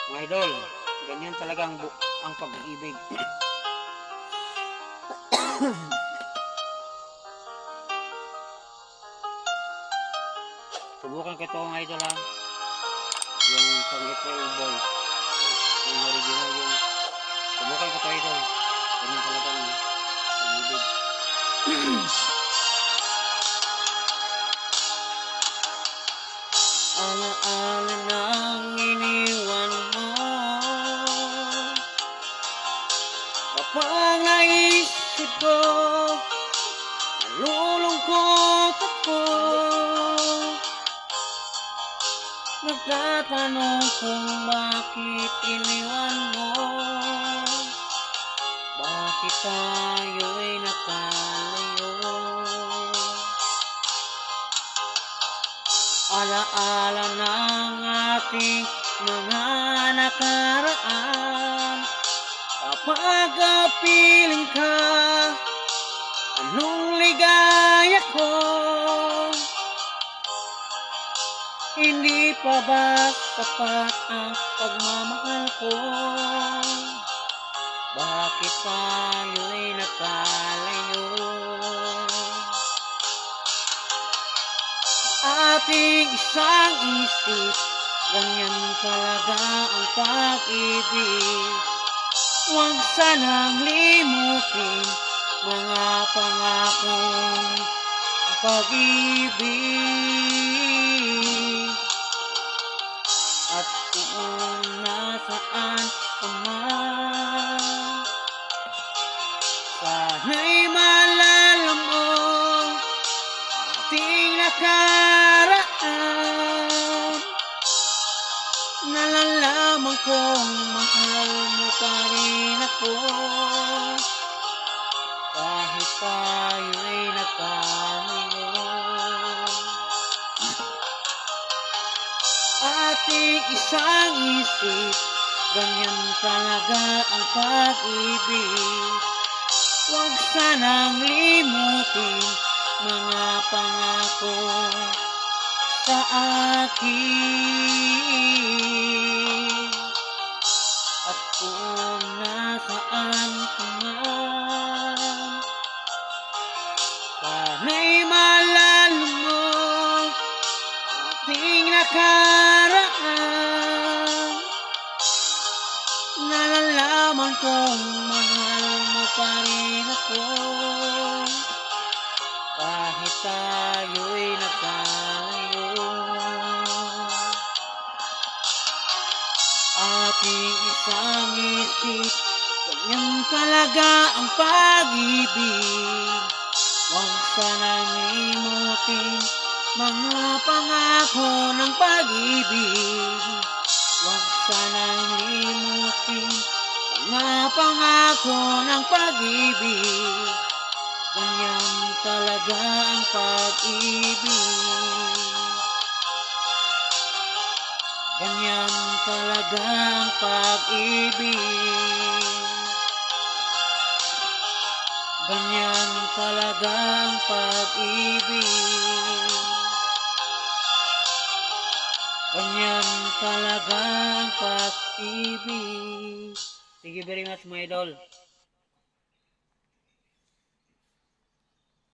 Mga idol, ganyan talaga ang pag-ibig. Subukan ko ito mga idol ha. Yung pang-April Boy. Yung original yung. Subukan ko ito idol. Ganyan talaga ang pag-ibig. Alaala nang iniwan mo, kapag naisip ko, nalulungkot ako. Nagtatanong kung bakit iniwan mo, bakit tayo'y nakalayo. Alaala ng ating mga nakaraan, kapag piling ka, anong ligaya ko. Hindi pa ba sapat ang pagmamahal ko? Bakit tayo'y nakalayo? Ating isang isip, ganyan talaga ang pag-ibig. Huwag sanang limutin mga pangakong pag-ibig. At kung nasaan ka man, sana'y maalala mo ating nakaraan. Nalalaman kong mahal mo pa rin ako, kahit tayo'y nakalayo. Ating isang isip, ganyan talaga ang pag-ibig. Huwag sanang limutin mga pangako sa akin. At kung nasaan ka man, sana'y maalala mo ating nakaraan. Nalalaman kong mahal mo pa rin ako, kahit tayo'y nakalayo. Ating isang isip, ganyan talaga ang pag-ibig. Huwag sanang limutin mga pangako ng pag-ibig. Huwag sanang limutin mga pangako ng pag-ibig. Ganyan talaga ang pag-ibig. Ganyan talaga ang pag-ibig. Ganyan talaga ang pag-ibig. Ganyan talaga ang pag-ibig. Thank you very much, my idol.